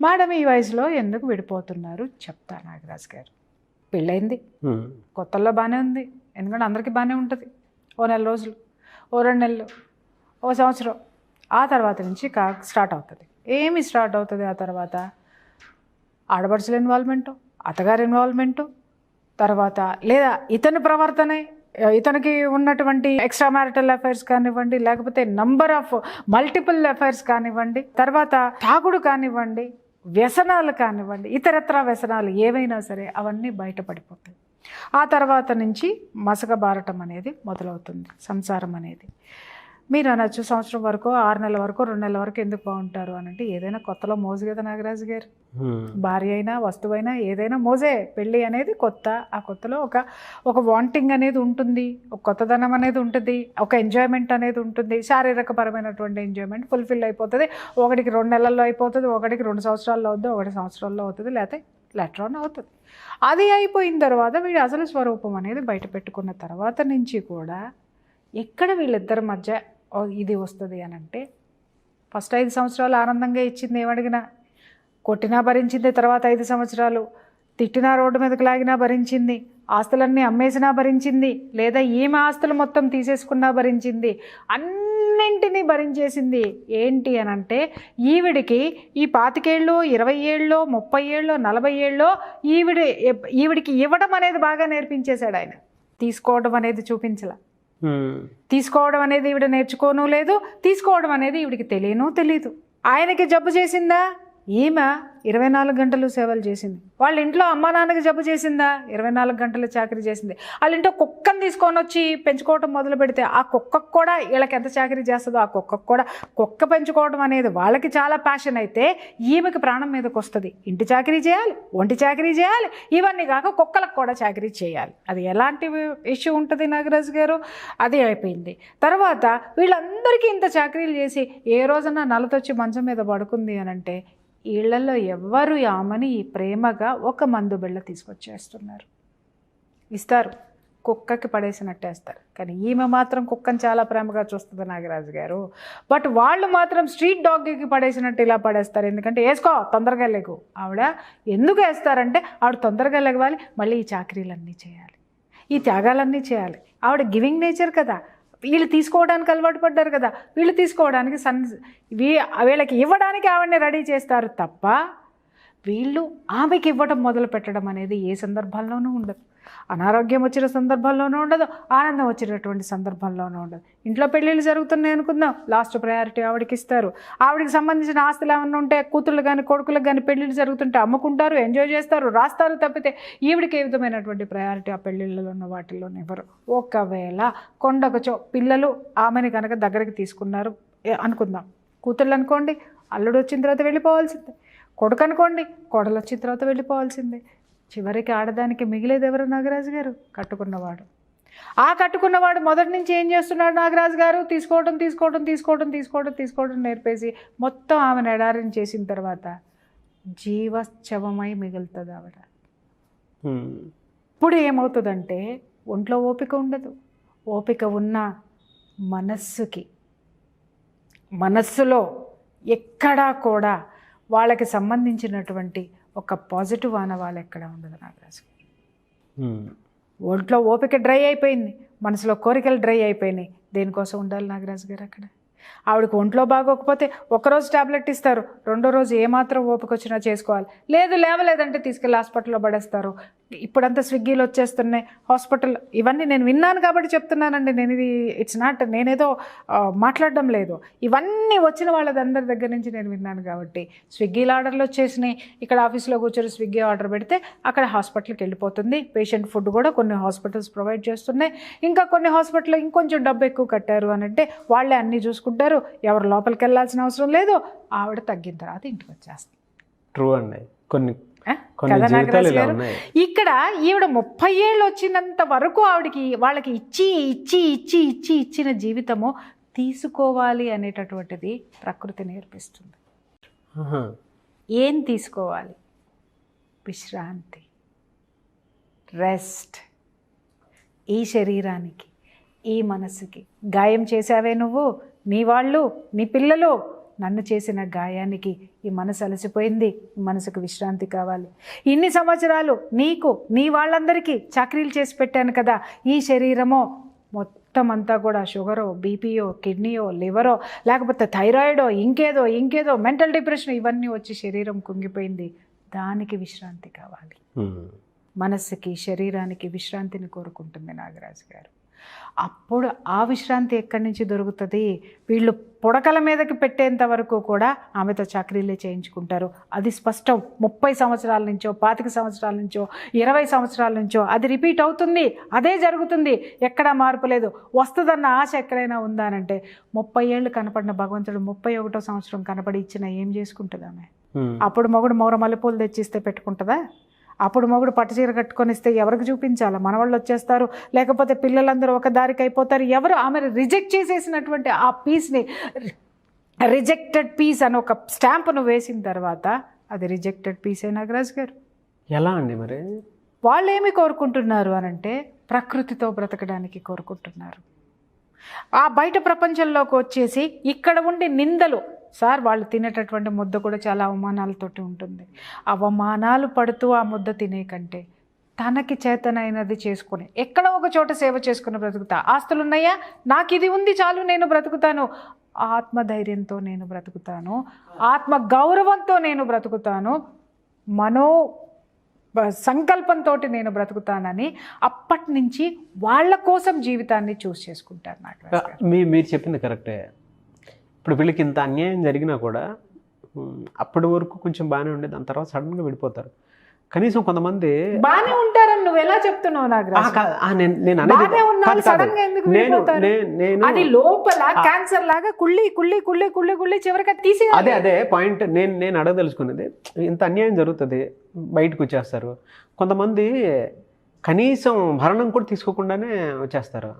Madam ఈ వయసులో ఎందుకు విడిపోతున్నారు చెప్తా నాగరాజు గారు. పెళ్ళైంది, కొత్తల్లో బాగానే ఉంది, ఎందుకంటే అందరికీ బాగానే ఉంటుంది. ఓ నెల రోజులు, ఓ 2 నెలలు, ఓ సంవత్సరం, ఆ తర్వాత నుంచి స్టార్ట్ అవుతుంది. ఏమి స్టార్ట్ అవుతుంది ఆ తర్వాత? ఆడపడుచుల ఇన్వాల్వ్మెంటు, అత్తగారి ఇన్వాల్వ్మెంటు, తర్వాత లేదా ఇతని ప్రవర్తనే, ఇతనికి ఉన్నటువంటి ఎక్స్ట్రా మ్యారిటల్ అఫైర్స్ కానివ్వండి, లేకపోతే నంబర్ ఆఫ్ మల్టిపుల్ అఫైర్స్ కానివ్వండి, తర్వాత తాగుడు కానివ్వండి, వ్యసనాలు కానివ్వండి, ఇతరత్రా వ్యసనాలు ఏవైనా సరే అవన్నీ బయటపడిపోతాయి. ఆ తర్వాత నుంచి మసకబారటం అనేది మొదలవుతుంది సంసారం అనేది. మీరు అనొచ్చు సంవత్సరం వరకు, 6 నెలల వరకు, 2 నెలల వరకు ఎందుకు బాగుంటారు అని అంటే, ఏదైనా కొత్తలో మోజు కదా నాగరాజు గారు. భార్య అయినా వస్తువైనా ఏదైనా మోజే. పెళ్ళి అనేది కొత్త. ఆ కొత్తలో ఒక వాంటింగ్ అనేది ఉంటుంది, ఒక కొత్తదనం అనేది ఉంటుంది, ఒక ఎంజాయ్మెంట్ అనేది ఉంటుంది. శారీరకపరమైనటువంటి ఎంజాయ్మెంట్ ఫుల్ఫిల్ అయిపోతుంది. ఒకటికి 2 నెలల్లో అయిపోతుంది, ఒకటికి 2 సంవత్సరాల్లో అవుతుంది, 1 సంవత్సరాల్లో అవుతుంది, లేకపోతే లెటర్ ఆన్ అవుతుంది. అది అయిపోయిన తర్వాత వీడి అసలు స్వరూపం అనేది బయట పెట్టుకున్న తర్వాత నుంచి కూడా ఎక్కడ వీళ్ళిద్దరి మధ్య ఇది వస్తుంది అని అంటే, ఫస్ట్ 5 సంవత్సరాలు ఆనందంగా ఇచ్చింది, ఏమడిగినా కొట్టినా భరించింది. తర్వాత 5 సంవత్సరాలు తిట్టినా, రోడ్డు మీదకి లాగినా భరించింది, ఆస్తులన్నీ అమ్మేసినా భరించింది, లేదా ఈమె ఆస్తులు మొత్తం తీసేసుకున్నా భరించింది, అన్నింటినీ భరించేసింది. ఏంటి అని అంటే, ఈవిడికి ఈ 25 ఏళ్ళు, 20 ఏళ్ళు, 30 ఏళ్ళు, 40 ఏళ్ళు ఈవిడికి ఇవ్వడం అనేది బాగా నేర్పించేశాడు ఆయన. తీసుకోవడం అనేది చూపించలా. తీసుకోవడం అనేది ఈవిడ నేర్చుకోను లేదు, తీసుకోవడం అనేది ఈవిడికి తెలియదు. ఆయనకి జబ్బు చేసిందా? ఈమె 24 గంటలు సేవలు చేసింది. వాళ్ళ ఇంట్లో అమ్మా నాన్నకి జబ్బు చేసిందా? 24 గంటలు చాకరీ చేసింది. వాళ్ళ ఇంట్లో కుక్కను తీసుకొని వచ్చి పెంచుకోవడం మొదలు పెడితే ఆ కుక్కకు కూడా వీళ్ళకి ఎంత చాకరీ చేస్తుందో ఆ కుక్కకు కూడా, కుక్క పెంచుకోవడం అనేది వాళ్ళకి చాలా ప్యాషన్ అయితే ఈమెకి ప్రాణం మీదకి వస్తుంది. ఇంటి చాకరీ చేయాలి, ఒంటి చాకరీ చేయాలి, ఇవన్నీ కాక కుక్కలకు కూడా చాకరీ చేయాలి. అది ఎలాంటి ఇష్యూ ఉంటుంది నాగరాజు గారు? అది అయిపోయింది. తర్వాత వీళ్ళందరికీ ఇంత చాకరీలు చేసి ఏ రోజన్నా నలతొచ్చి మంచం మీద పడుకుంది అని అంటే, వీళ్ళల్లో ఎవ్వరు ఆమెని ప్రేమగా ఒక మందు బిళ్ళ తీసుకొచ్చేస్తున్నారు, ఇస్తారు, కుక్కకి పడేసినట్టేస్తారు. కానీ ఈమె మాత్రం కుక్కని చాలా ప్రేమగా చూస్తుంది నాగరాజు గారు. బట్ వాళ్ళు మాత్రం స్ట్రీట్ డాగ్కి పడేసినట్టు ఇలా పడేస్తారు. ఎందుకంటే వేసుకో తొందరగా లేకు. ఆవిడ ఎందుకు వేస్తారంటే, ఆవిడ తొందరగా లెగవాలి, మళ్ళీ ఈ చాకరీలన్నీ చేయాలి, ఈ త్యాగాలన్నీ చేయాలి. ఆవిడ గివింగ్ నేచర్ కదా. వీళ్ళు తీసుకోవడానికి అలవాటు పడ్డారు కదా, వీళ్ళు తీసుకోవడానికి వీళ్ళకి ఇవ్వడానికి ఆవిడని రెడీ చేస్తారు తప్ప వీళ్ళు ఆమెకి ఇవ్వడం మొదలు పెట్టడం అనేది ఏ సందర్భంలోనూ ఉండదు. అనారోగ్యం వచ్చిన సందర్భంలోనూ ఉండదు, ఆనందం వచ్చినటువంటి సందర్భంలోనూ ఉండదు. ఇంట్లో పెళ్ళిళ్ళు జరుగుతున్నాయి అనుకుందాం, లాస్ట్ ప్రయారిటీ ఆవిడకి ఇస్తారు. ఆవిడకి సంబంధించిన ఆస్తులు ఏమన్నా ఉంటే కూతుళ్ళు కానీ కొడుకులకు కానీ పెళ్ళిళ్ళు జరుగుతుంటే అమ్ముకుంటారు, ఎంజాయ్ చేస్తారు, రాస్తారు. తప్పితే ఈవిడికి ఏ విధమైనటువంటి ప్రయారిటీ ఆ పెళ్ళిళ్ళలో ఉన్న వాటిల్లోనే ఇవ్వరు. ఒకవేళ కొండకొచ్చో పిల్లలు ఆమెని కనుక దగ్గరికి తీసుకున్నారు అనుకుందాం, కూతుళ్ళు అనుకోండి అల్లుడు వచ్చిన తర్వాత వెళ్ళిపోవాల్సిందే, కొడుకు అనుకోండి కోడలు వచ్చిన తర్వాత వెళ్ళిపోవాల్సిందే. చివరికి ఆడదానికి మిగిలేది ఎవరు నాగరాజు గారు? కట్టుకున్నవాడు. ఆ కట్టుకున్నవాడు మొదటి నుంచి ఏం చేస్తున్నాడు నాగరాజు గారు? తీసుకోవడం నేర్పేసి మొత్తం ఆమెను ఎడారిని చేసిన తర్వాత జీవశ్చవమై మిగులుతుంది ఆవిడ. ఇప్పుడు ఏమవుతుందంటే, ఒంట్లో ఓపిక ఉండదు. ఓపిక ఉన్న మనస్సులో ఎక్కడా కూడా వాళ్ళకి సంబంధించినటువంటి ఒక పాజిటివ్ ఆనవాళ్ళు ఎక్కడ ఉండదు నాగరాజు గారు. ఒంట్లో ఓపిక డ్రై అయిపోయింది, మనసులో కోరికలు డ్రై అయిపోయినాయి. దేనికోసం ఉండాలి నాగరాజు గారు అక్కడ? ఆవిడకి ఒంట్లో బాగోకపోతే ఒకరోజు ట్యాబ్లెట్ ఇస్తారు, రెండో రోజు ఏమాత్రం ఓపిక వచ్చినా చేసుకోవాలి. లేవలేదంటే తీసుకెళ్ళి హాస్పిటల్లో పడేస్తారు. ఇప్పుడంతా స్విగ్గీలు వచ్చేస్తున్నాయి, హాస్పిటల్, ఇవన్నీ నేను విన్నాను కాబట్టి చెప్తున్నానండి. నేను ఇది ఇట్స్ నాట్, నేనేదో మాట్లాడడం లేదు, ఇవన్నీ వచ్చిన వాళ్ళందరి దగ్గర నుంచి నేను విన్నాను కాబట్టి. స్విగ్గీలో ఆర్డర్లు వచ్చేసినాయి, ఇక్కడ ఆఫీస్లో కూర్చొని స్విగ్గీ ఆర్డర్ పెడితే అక్కడ హాస్పిటల్కి వెళ్ళిపోతుంది. పేషెంట్ ఫుడ్ కూడా కొన్ని హాస్పిటల్స్ ప్రొవైడ్ చేస్తున్నాయి. ఇంకా కొన్ని హాస్పిటల్ ఇంకొంచెం డబ్బు ఎక్కువ కట్టారు అని అంటే వాళ్ళే అన్నీ చూసుకుంటారు, ఎవరు లోపలికి వెళ్ళాల్సిన అవసరం లేదు. ఆవిడ తగ్గిన తర్వాత ఇంటికి వచ్చేస్తుంది. ట్రూ అండి. కదా నాగరాజు గారు? ఇక్కడ ఈవిడ 30 ఏళ్ళు వచ్చినంత వరకు వాళ్ళకి ఇచ్చిన జీవితము తీసుకోవాలి అనేటటువంటిది ప్రకృతి నేర్పిస్తుంది. ఏం తీసుకోవాలి? విశ్రాంతి, రెస్ట్. ఈ శరీరానికి, ఈ మనసుకి గాయం చేసావే నువ్వు, నీ వాళ్ళు, నీ పిల్లలు, నన్ను చేసిన గాయానికి ఈ మనసు అలసిపోయింది, ఈ మనసుకు విశ్రాంతి కావాలి. ఇన్ని సంవత్సరాలు నీకు నీ వాళ్ళందరికీ చాకరీలు చేసి పెట్టాను కదా, ఈ శరీరమో మొత్తం అంతా కూడా షుగరో, బీపీయో, కిడ్నీయో, లివరో, లేకపోతే థైరాయిడో, ఇంకేదో మెంటల్ డిప్రెషన్ ఇవన్నీ వచ్చి శరీరం కుంగిపోయింది. దానికి విశ్రాంతి కావాలి. మనస్సుకి శరీరానికి విశ్రాంతిని కోరుకుంటుంది నాగరాజు గారు. అప్పుడు ఆ విశ్రాంతి ఎక్కడి నుంచి దొరుకుతుంది? వీళ్ళు పుడకల మీదకి పెట్టేంత వరకు కూడా ఆమెతో చాకరీలే చేయించుకుంటారు. అది స్పష్టం. 30 సంవత్సరాల నుంచో, 25 సంవత్సరాల నుంచో, 20 సంవత్సరాల నుంచో అది రిపీట్ అవుతుంది. అదే జరుగుతుంది. ఎక్కడా మార్పు లేదు. వస్తుందన్న ఆశ ఎక్కడైనా ఉందా అంటే 30 ఏళ్ళు కనపడిన భగవంతుడు 31వ సంవత్సరం కనపడి ఇచ్చిన ఏం చేసుకుంటుంది ఆమె? అప్పుడు మొగుడు మౌర మల్లెపూలు తెచ్చిస్తే పెట్టుకుంటుందా? అప్పుడు మొగుడు పట్టుచీర కట్టుకొని ఇస్తే ఎవరికి చూపించాలా? మనవాళ్ళు వచ్చేస్తారు, లేకపోతే పిల్లలందరూ ఒక దారికి అయిపోతారు. ఎవరు ఆమె రిజెక్ట్ చేసేసినటువంటి ఆ పీస్ని, రిజెక్టెడ్ పీస్ అని ఒక స్టాంపును వేసిన తర్వాత అది రిజెక్టెడ్ పీసే నాగరాజు గారు. ఎలా అండి మరి? వాళ్ళు ఏమి కోరుకుంటున్నారు అనంటే ప్రకృతితో బ్రతకడానికి కోరుకుంటున్నారు. ఆ బయట ప్రపంచంలోకి వచ్చేసి ఇక్కడ ఉండి నిందలు, సార్ వాళ్ళు తినేటటువంటి ముద్ద కూడా చాలా అవమానాలతోటి ఉంటుంది. అవమానాలు పడుతూ ఆ ముద్ద తినే కంటే తనకి చేతనైనది చేసుకుని ఎక్కడ ఒక చోట సేవ చేసుకుని బ్రతుకుతా. ఆస్తులు ఉన్నాయా, నాకు ఇది ఉంది చాలు, నేను బ్రతుకుతాను. ఆత్మధైర్యంతో నేను బ్రతుకుతాను, ఆత్మ గౌరవంతో నేను బ్రతుకుతాను, మనో సంకల్పంతో నేను బ్రతుకుతానని అప్పటి నుంచి వాళ్ళ కోసం జీవితాన్ని చూస్ చేసుకుంటారు. నాకు మీరు చెప్పింది కరెక్టే. ఇప్పుడు వీళ్ళకి ఇంత అన్యాయం జరిగినా కూడా అప్పటి వరకు కొంచెం బాగానే ఉండేది, దాని తర్వాత సడన్గా విడిపోతారు. కనీసం కొంతమంది బాగానే ఉంటారని నువ్వు ఎలా చెప్తున్నావు నాగరాజు? అది లోపల క్యాన్సర్ లాగా కుళ్ళి కుళ్ళి కుళ్ళి కుళ్ళి కుళ్ళి చివరికి తీసి. అదే పాయింట్ నేను అడగదలుచుకున్నది. ఇంత అన్యాయం జరుగుతుంది, బయటకు వచ్చేస్తారు. కొంతమంది కనీసం భరణం కూడా తీసుకోకుండానే వచ్చేస్తారు.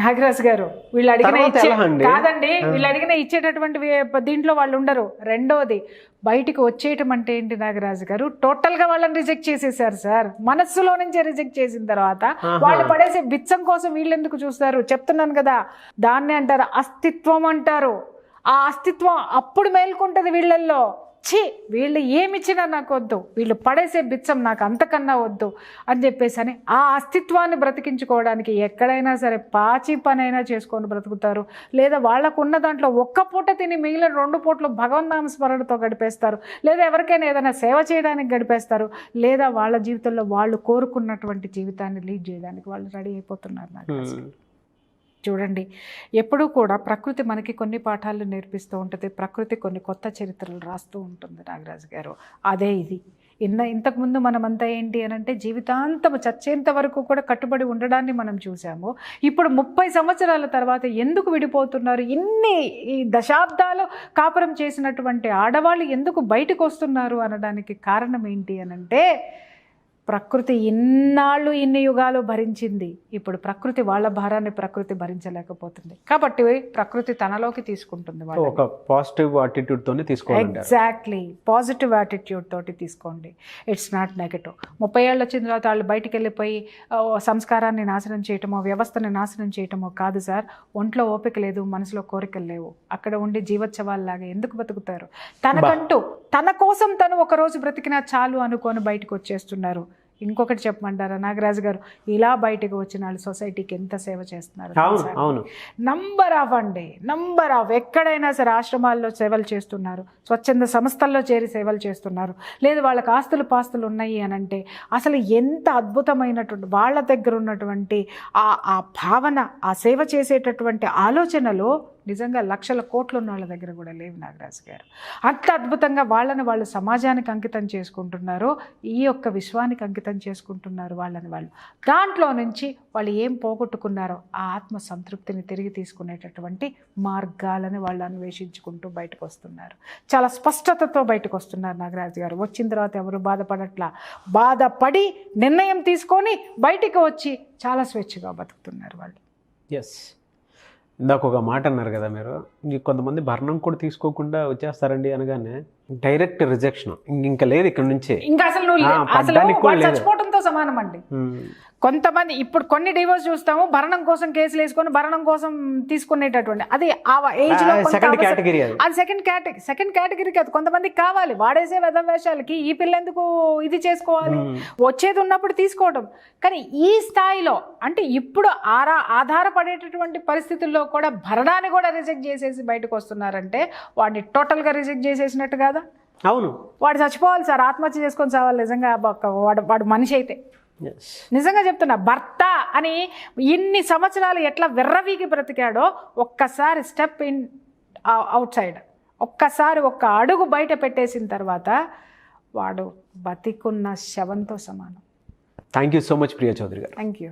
నాగరాజు గారు వీళ్ళు అడిగిన కాదండి, వీళ్ళు అడిగిన ఇచ్చేటటువంటి దీంట్లో వాళ్ళు ఉండరు. రెండోది బయటికి వచ్చేయటం అంటే ఏంటి నాగరాజు గారు? టోటల్గా వాళ్ళని రిజెక్ట్ చేసేసారు సార్. మనస్సులో నుంచే రిజెక్ట్ చేసిన తర్వాత వాళ్ళు పడేసే బిచ్చం కోసం వీళ్ళు ఎందుకు చూస్తారు? చెప్తున్నాను కదా, దాన్ని అంటారు అస్తిత్వం అంటారు. ఆ అస్తిత్వం అప్పుడు మేల్కొంటుంది వీళ్ళల్లో. ఛీ, వీళ్ళు ఏమిచ్చినా నాకు వద్దు, వీళ్ళు పడేసే బిచ్చం నాకు అంతకన్నా వద్దు అని చెప్పేసి అని ఆ అస్తిత్వాన్ని బ్రతికించుకోవడానికి ఎక్కడైనా సరే పాచి పనైనా చేసుకొని బ్రతుకుతారు. లేదా వాళ్ళకు ఉన్న దాంట్లో ఒక్క పూట తిని మిగిలిన 2 పూటలు భగవన్నామ స్మరణతో గడిపేస్తారు. లేదా ఎవరికైనా ఏదైనా సేవ చేయడానికి గడిపేస్తారు. లేదా వాళ్ళ జీవితంలో వాళ్ళు కోరుకున్నటువంటి జీవితాన్ని లీడ్ చేయడానికి వాళ్ళు రెడీ అయిపోతున్నారు. నాకు చూడండి, ఎప్పుడూ కూడా ప్రకృతి మనకి కొన్ని పాఠాలు నేర్పిస్తూ ఉంటుంది. ప్రకృతి కొన్ని కొత్త చరిత్రలు రాస్తూ ఉంటుంది నాగరాజు గారు. అదే ఇది. ఇంతకుముందు మనమంతా ఏంటి అని అంటే జీవితాంతం చచ్చేంత వరకు కూడా కట్టుబడి ఉండడాన్ని మనం చూసాము. ఇప్పుడు 30 సంవత్సరాల తర్వాత ఎందుకు విడిపోతున్నారు? ఈ దశాబ్దాలు కాపురం చేసినటువంటి ఆడవాళ్ళు ఎందుకు బయటకు వస్తున్నారు అనడానికి కారణం ఏంటి అని అంటే ప్రకృతి ఇన్నాళ్ళు ఇన్ని యుగాలు భరించింది. ఇప్పుడు ప్రకృతి వాళ్ళ భారాన్ని ప్రకృతి భరించలేకపోతుంది. కాబట్టి ప్రకృతి తనలోకి తీసుకుంటుంది. ఒక పాజిటివ్ యాటిట్యూడ్ తోనే తీసుకోండి. ఎగ్జాక్ట్లీ, పాజిటివ్ యాటిట్యూడ్ తోటి తీసుకోండి. It's not negative. 30 ఏళ్ళు వచ్చిన తర్వాత వాళ్ళు బయటికి వెళ్ళిపోయి సంస్కారాన్ని నాశనం చేయటమో, వ్యవస్థని నాశనం చేయటమో కాదు సార్. ఒంట్లో ఓపిక లేదు, మనసులో కోరికలు లేవు. అక్కడ ఉండి జీవోత్సవాల్లాగా ఎందుకు బతుకుతారు? తనకంటూ తన కోసం తను ఒకరోజు బ్రతికినా చాలు అనుకొని బయటకు వచ్చేస్తున్నారు. ఇంకొకటి చెప్పమంటారా నాగరాజు గారు? ఇలా బయటకు వచ్చిన వాళ్ళు సొసైటీకి ఎంత సేవ చేస్తున్నారు? నంబర్ ఆఫ్ ఎక్కడైనా సరే ఆశ్రమాల్లో సేవలు చేస్తున్నారు, స్వచ్ఛంద సంస్థల్లో చేరి సేవలు చేస్తున్నారు. లేదు వాళ్ళకి ఆస్తులు పాస్తులు ఉన్నాయి అని అంటే అసలు ఎంత అద్భుతమైనటువంటి వాళ్ళ దగ్గర ఉన్నటువంటి ఆ భావన, ఆ సేవ చేసేటటువంటి ఆలోచనలు నిజంగా లక్షల కోట్లు ఉన్న వాళ్ళ దగ్గర కూడా లేవు నాగరాజు గారు. అంత అద్భుతంగా వాళ్ళని వాళ్ళు సమాజానికి అంకితం చేసుకుంటున్నారు, ఈ యొక్క విశ్వానికి అంకితం చేసుకుంటున్నారు వాళ్ళని వాళ్ళు. దాంట్లో నుంచి వాళ్ళు ఏం పోగొట్టుకున్నారో ఆ ఆత్మ సంతృప్తిని తిరిగి తీసుకునేటటువంటి మార్గాలను వాళ్ళు అన్వేషించుకుంటూ బయటకు వస్తున్నారు. చాలా స్పష్టతతో బయటకు వస్తున్నారు నాగరాజు గారు. వచ్చిన తర్వాత ఎవరు బాధపడట్లా, బాధపడి నిర్ణయం తీసుకొని బయటికి వచ్చి చాలా స్వేచ్ఛగా బతుకుతున్నారు వాళ్ళు. ఎస్, ఇందాక ఒక మాట అన్నారు కదా మీరు, కొంతమంది భరణం కూడా తీసుకోకుండా వచ్చేస్తారండి అనగానే డైరెక్ట్ రిజెక్షన్, ఇంకా లేదు ఇక్కడ నుంచి. ఇంకా అసలు శవంతో సమానం అండి. కొంతమంది ఇప్పుడు కొన్ని డివోర్స్ చూస్తాము, భరణం కోసం కేసులు వేసుకొని భరణం కోసం తీసుకునేటటువంటి, అది ఆ ఏజ్ లో సెకండ్ కేటగిరీ, అది సెకండ్ కేటగిరీ కాదు. కొంతమందికి కావాలి వాడేసే వేషాలకి ఈ పిల్ల ఎందుకు ఇది చేసుకోవాలి, వచ్చేది ఉన్నప్పుడు తీసుకోవడం. కానీ ఈ స్థాయిలో అంటే ఇప్పుడు ఆధారపడేటటువంటి పరిస్థితుల్లో కూడా భరణాన్ని కూడా రిజెక్ట్ చేసేసి బయటకు వస్తున్నారంటే వాడిని టోటల్గా రిజెక్ట్ చేసేసినట్టు కాదా? అవును, వాడు చచ్చిపోవాలి సార్, ఆత్మహత్య చేసుకొని చావాలి నిజంగా. వాడు మనిషి అయితే నిజంగా చెప్తున్నా, భర్త అని ఇన్ని సంవత్సరాలు ఎట్లా వెర్రవీగి బ్రతికాడో ఒక్కసారి స్టెప్ ఇన్ అవుట్ సైడ్, ఒక్కసారి ఒక్క అడుగు బయట పెట్టేసిన తర్వాత వాడు బతికున్న శవంతో సమానం. Thank you so much Priya Chaudhary garu. Thank you.